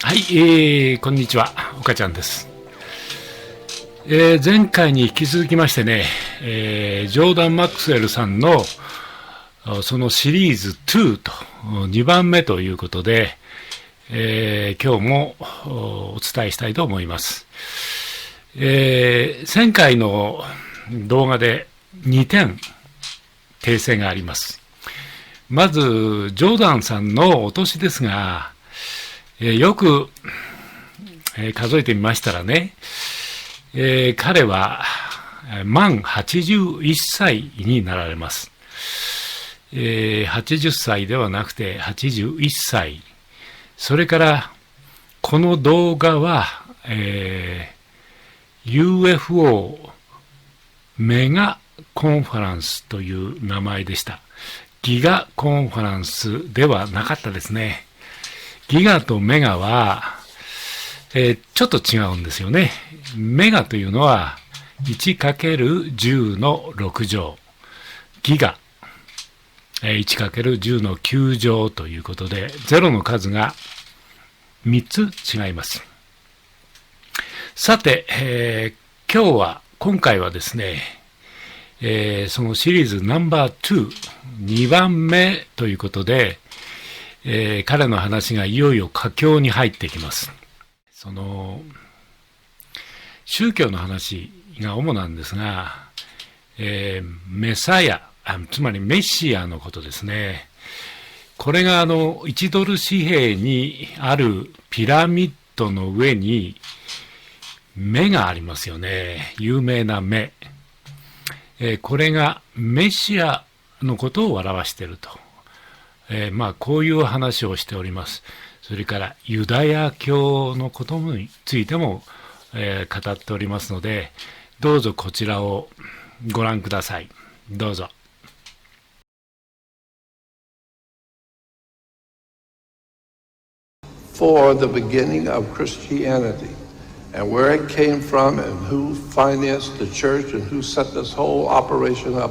はい、こんにちは、岡ちゃんです。前回に引き続きましてね、ジョーダンマックスウェルさんのそのシリーズ2と2番目ということで、今日もお伝えしたいと思います。前回の動画で2点訂正があります。まずジョーダンさんのお年ですが、よく数えてみましたらね、彼は満81歳になられます。80歳ではなくて81歳。それからこの動画は、UFO メガコンファレンスという名前でした。ギガコンファレンスではなかったですね。ギガとメガは、ちょっと違うんですよね。メガというのは 1×10 の6乗。ギガ、1×10 の9乗ということで、0の数が3つ違います。さて、今回はですね、そのシリーズナンバー2、2番目ということで、彼の話がいよいよ佳境に入ってきます。その宗教の話が主なんですが、メサヤ、つまりメシアのことですね。これが1ドル紙幣にあるピラミッドの上に目がありますよね。有名な目。これがメシアのことを表していると。こういう話をしております。それからユダヤ教のことについても、語っておりますので、どうぞこちらをご覧ください。どうぞ。For the beginning of Christianity and where it came from and who financed the church and who set this whole operation up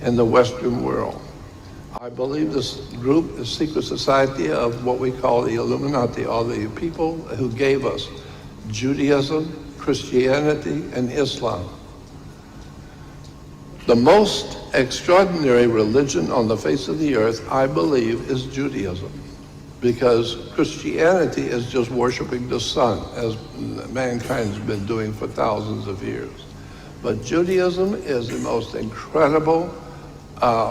in the Western world.I believe this group is secret society of what we call the Illuminati, or the people who gave us Judaism, Christianity, and Islam. The most extraordinary religion on the face of the earth, I believe, is Judaism, because Christianity is just worshiping the sun, as mankind has been doing for thousands of years. But Judaism is the most incredible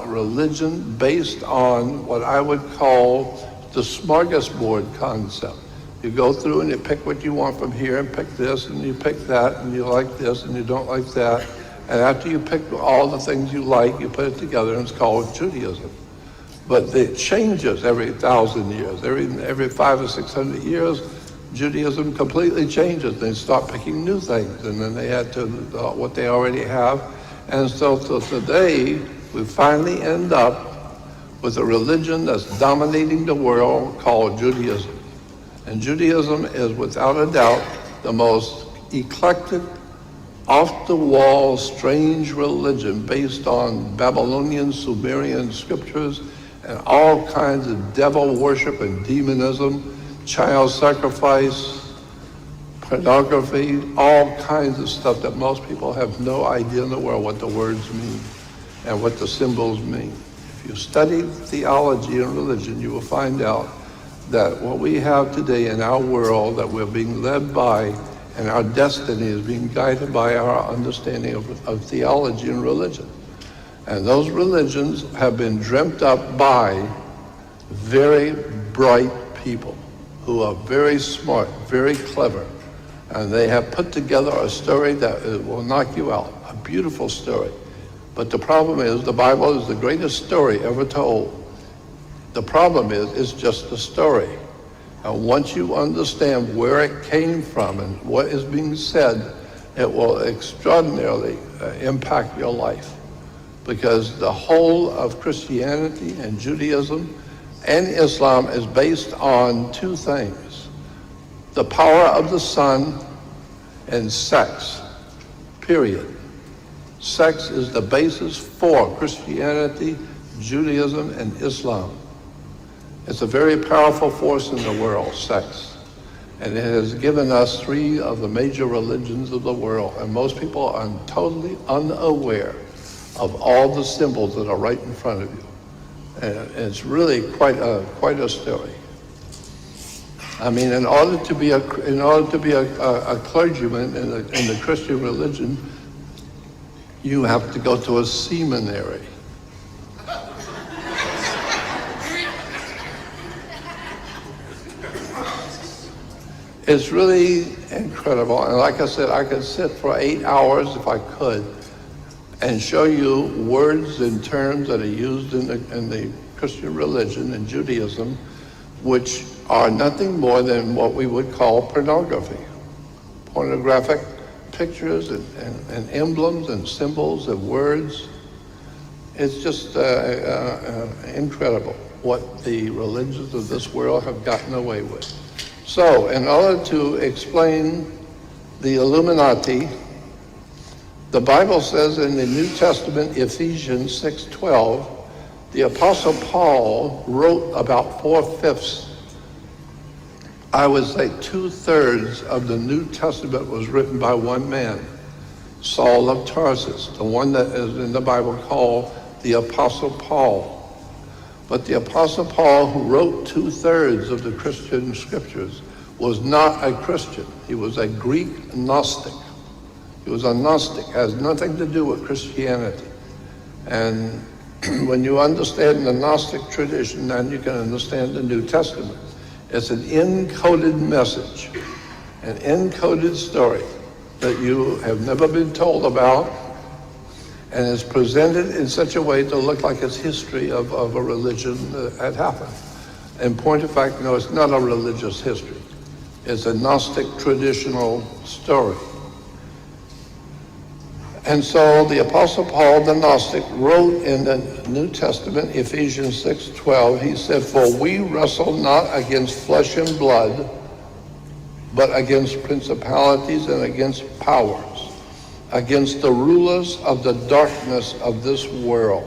religion based on what I would call the smorgasbord concept. You go through and you pick what you want from here and pick this and you pick that and you like this and you don't like that. And after you pick all the things you like, you put it together and it's called Judaism. But it changes every 1,000 years. Every 500 or 600 years, Judaism completely changes. They start picking new things and then they add to what they already have. And so today, we finally end up with a religion that's dominating the world called Judaism. And Judaism is without a doubt the most eclectic, off-the-wall, strange religion based on Babylonian, Sumerian scriptures and all kinds of devil worship and demonism, child sacrifice, pornography, all kinds of stuff that most people have no idea in the world what the words mean.And what the symbols mean. If you study theology and religion, you will find out that what we have today in our world, that we're being led by, and our destiny is being guided by our understanding of theology and religion. And those religions have been dreamt up by very bright people who are very smart, very clever, and they have put together a story that will knock you out, a beautiful story.But the problem is, the Bible is the greatest story ever told. The problem is, it's just a story. And once you understand where it came from and what is being said, it will extraordinarily impact your life. Because the whole of Christianity and Judaism and Islam is based on two things: the power of the sun and sex, period.Sex is the basis for Christianity, Judaism, and Islam. It's a very powerful force in the world, sex. And it has given us 3 of the major religions of the world. And most people are totally unaware of all the symbols that are right in front of you. And it's really quite a story. I mean, in order to be a clergyman in the Christian religion, you have to go to a seminary. It's really incredible. And like I said, I could sit for 8 hours if I could and show you words and terms that are used in the Christian religion and Judaism, which are nothing more than what we would call pornography. Pornographic pictures and emblems and symbols and words. It's just incredible what the religions of this world have gotten away with. So, in order to explain the Illuminati, the Bible says in the New Testament, Ephesians 6:12, the Apostle Paul wrote about 4/5, I would say 2/3 of the New Testament was written by one man, Saul of Tarsus, the one that is in the Bible called the Apostle Paul. But the Apostle Paul, who wrote 2/3 of the Christian scriptures, was not a Christian. He was a Greek Gnostic. He was a Gnostic, has nothing to do with Christianity. And when you understand the Gnostic tradition, then you can understand the New Testament. It's an encoded message, an encoded story that you have never been told about, and it's presented in such a way to look like it's history of a religion that had happened. In point of fact, no, it's not a religious history. It's a Gnostic traditional story. And so the Apostle Paul, the Gnostic, wrote in the New Testament, Ephesians 6:12, he said, for we wrestle not against flesh and blood, but against principalities and against powers, against the rulers of the darkness of this world,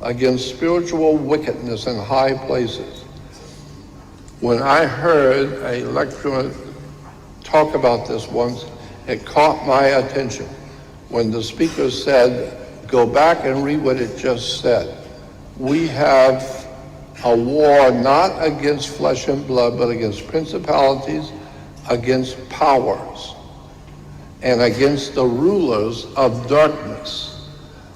against spiritual wickedness in high places. When I heard a lecturer talk about this once, it caught my attention. When the speaker said, go back and read what it just said. We have a war not against flesh and blood, but against principalities, against powers, and against the rulers of darkness,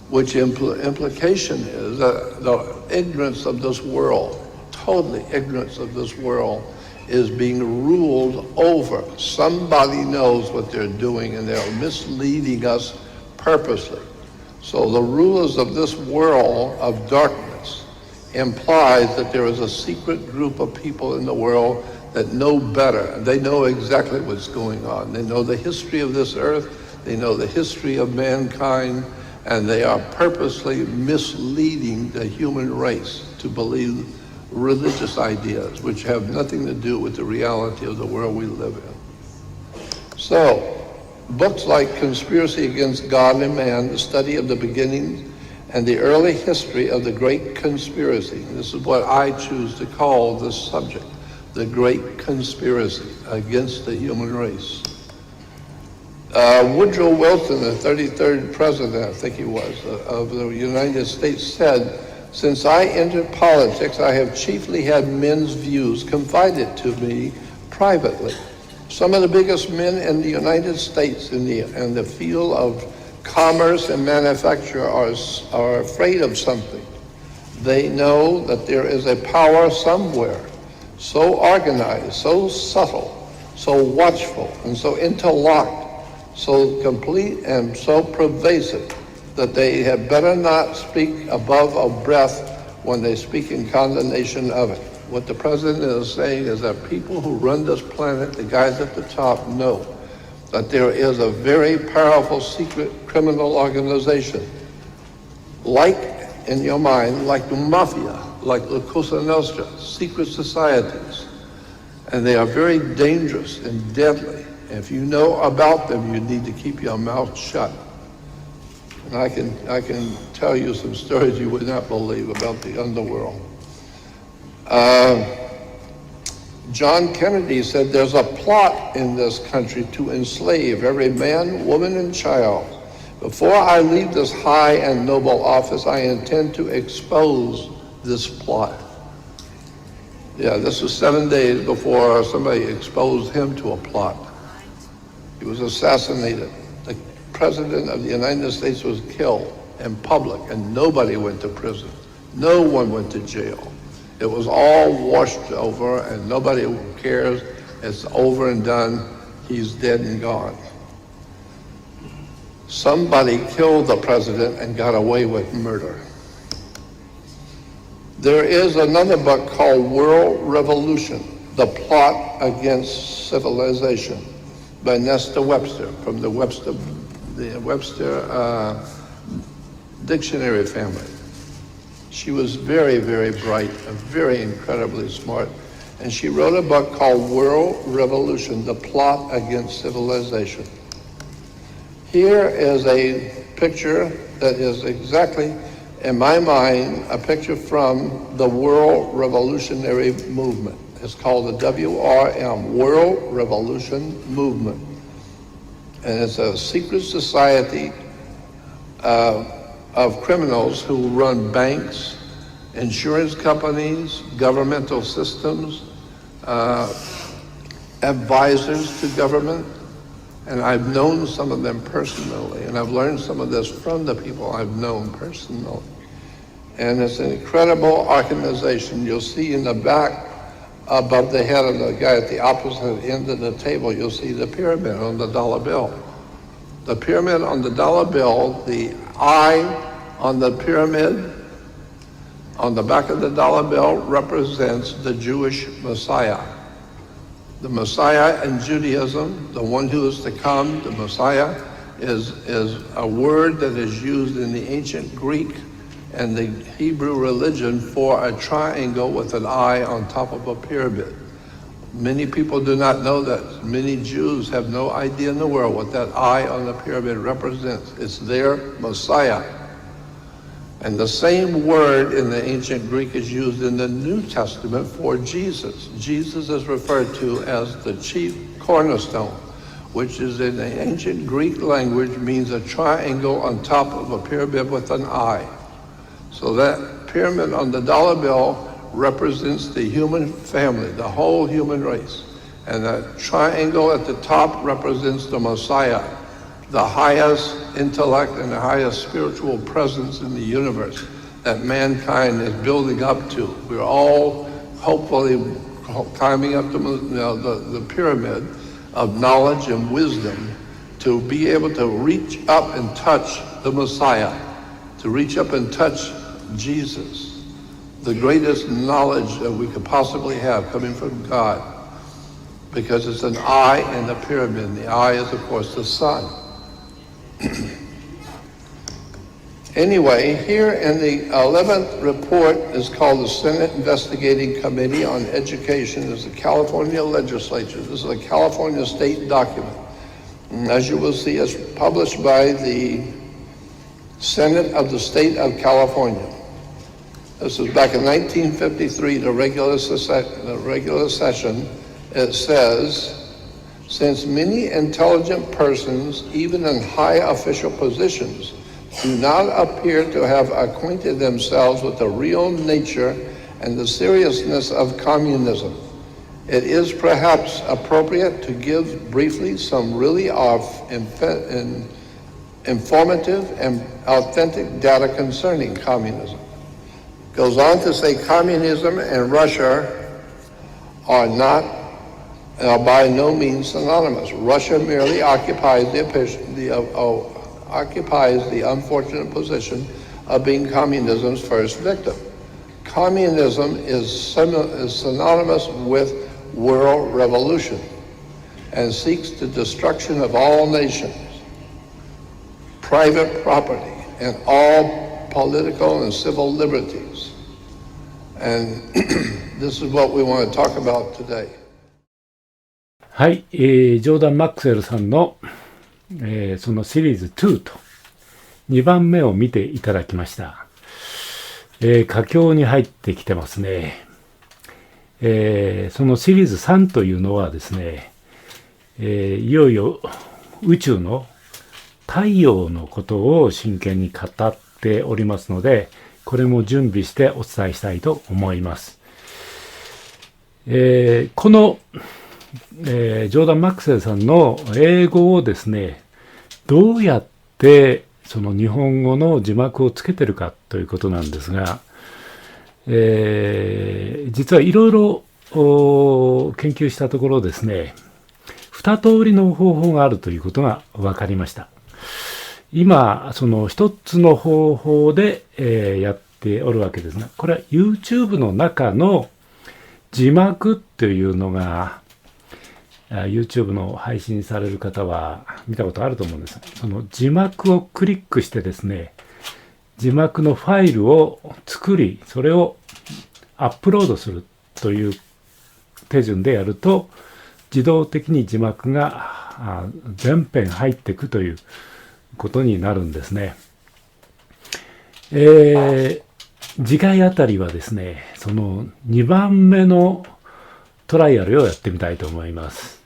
which implication is that the ignorance of this world, totally ignorance of this world, is being ruled over. Somebody knows what they're doing, and they're misleading us purposely. So the rulers of this world of darkness implies that there is a secret group of people in the world that know better. They know exactly what's going on. They know the history of this earth. They know the history of mankind, and they are purposely misleading the human race to believe religious ideas which have nothing to do with the reality of the world we live in. So, books like Conspiracy Against God and Man, the study of the beginnings and the early history of the Great Conspiracy. This is what I choose to call this subject, the Great Conspiracy against the human race. Woodrow Wilson, the 33rd president, I think he was, of the United States, said, since I entered politics, I have chiefly had men's views confided to me privately. Some of the biggest men in the United States in the field of commerce and manufacture are afraid of something. They know that there is a power somewhere, so organized, so subtle, so watchful, and so interlocked, so complete and so pervasive, that they had better not speak above a breath when they speak in condemnation of it. What the president is saying is that people who run this planet, the guys at the top, know that there is a very powerful secret criminal organization, like in your mind, like the mafia, like La Cosa Nostra, secret societies. And they are very dangerous and deadly. If you know about them, you need to keep your mouth shut. And I can tell you some stories you would not believe about the underworld. John Kennedy said, "There's a plot in this country to enslave every man, woman, and child. Before I leave this high and noble office, I intend to expose this plot." Yeah, this was 7 days before somebody exposed him to a plot. He was assassinated. The President of the United States was killed in public, and nobody went to prison. No one went to jail. It was all washed over, and nobody cares. It's over and done. He's dead and gone. Somebody killed the president and got away with murder. There is another book called World Revolution, The Plot Against Civilization by Nesta Webster from the Webster dictionary family. She was very, very bright and very incredibly smart. And she wrote a book called World Revolution, The Plot Against Civilization. Here is a picture that is exactly, in my mind, a picture from the World Revolutionary Movement. It's called the WRM, World Revolution Movement. And it's a secret society of criminals who run banks, insurance companies, governmental systems, advisors to government. And I've known some of them personally, and I've learned some of this from the people I've known personally. And it's an incredible organization. You'll see in the back, above the head of the guy at the opposite end of the table, you'll see the pyramid on the dollar bill. The pyramid on the dollar bill, the eye on the pyramid on the back of the dollar bill represents the Jewish Messiah. The Messiah in Judaism, the one who is to come, the Messiah, is a word that is used in the ancient Greek and the Hebrew religion for a triangle with an eye on top of a pyramid. Many people do not know that. Many Jews have no idea in the world what that eye on the pyramid represents. It's their Messiah. And the same word in the ancient Greek is used in the New Testament for Jesus. Jesus is referred to as the chief cornerstone, which is in the ancient Greek language means a triangle on top of a pyramid with an eye. So that pyramid on the dollar bill represents the human family, the whole human race. And that triangle at the top represents the Messiah, the highest intellect and the highest spiritual presence in the universe that mankind is building up to. We're all hopefully climbing up the pyramid of knowledge and wisdom to be able to reach up and touch the Messiah, to reach up and touch Jesus, the greatest knowledge that we could possibly have coming from God, because it's an eye in the pyramid. The eye is, of course, the sun. Anyway, here in the 11th report is called the Senate Investigating Committee on Education. It's the California legislature. This is a California state document. And as you will see, it's published by the Senate of the state of California. This was back in 1953, the regular session. It says, since many intelligent persons, even in high official positions, do not appear to have acquainted themselves with the real nature and the seriousness of communism, it is perhaps appropriate to give briefly some really informative and authentic data concerning communism. Goes on to say communism and Russia are by no means synonymous. Russia merely occupies the unfortunate position of being communism's first victim. Communism is synonymous with world revolution and seeks the destruction of all nations, private property, and all political and civil liberties. And this is what we want to talk about today. はい、ジョーダン・マックスウェルさんの、そのシリーズ2と2番目を見ていただきました。佳境に入ってきてますね。そのシリーズ3というのはですね、いよいよ宇宙の太陽のことを真剣に語っておりますので、これも準備してお伝えしたいと思います。この、ジョーダン・マックスウェルさんの英語をですね、どうやってその日本語の字幕をつけてるかということなんですが、実はいろいろ研究したところですね、2通りの方法があるということが分かりました。今、その一つの方法で、やっておるわけですが、これは YouTube の中の字幕というのが、YouTube の配信される方は見たことあると思うんです。その字幕をクリックしてですね、字幕のファイルを作り、それをアップロードするという手順でやると、自動的に字幕が全編入っていくということになるんですね。次回あたりはですね、その2番目のトライアルをやってみたいと思います。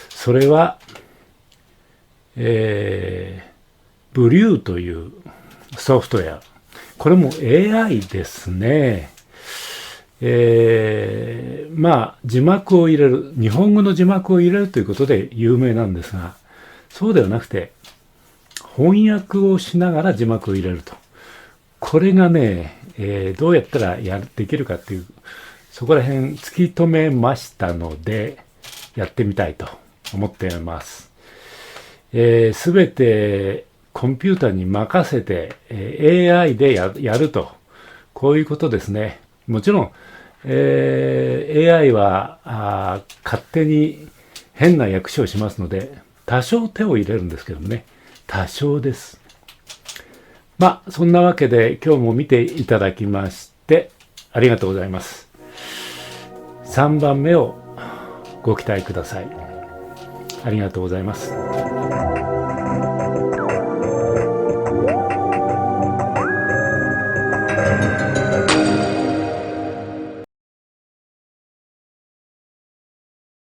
それは、ブリューというソフトウェア。これも AI ですね。字幕を入れる、日本語の字幕を入れるということで有名なんですが、そうではなくて、翻訳をしながら字幕を入れると。これがね、どうやったらできるかっていう、そこら辺突き止めましたので、やってみたいと思っています。すべてコンピューターに任せて、AI でやると。こういうことですね。もちろん、AI は勝手に変な訳詞をしますので、多少手を入れるんですけどもね。多少です。そんなわけで今日も見ていただきましてありがとうございます。3番目をご期待ください。ありがとうございます。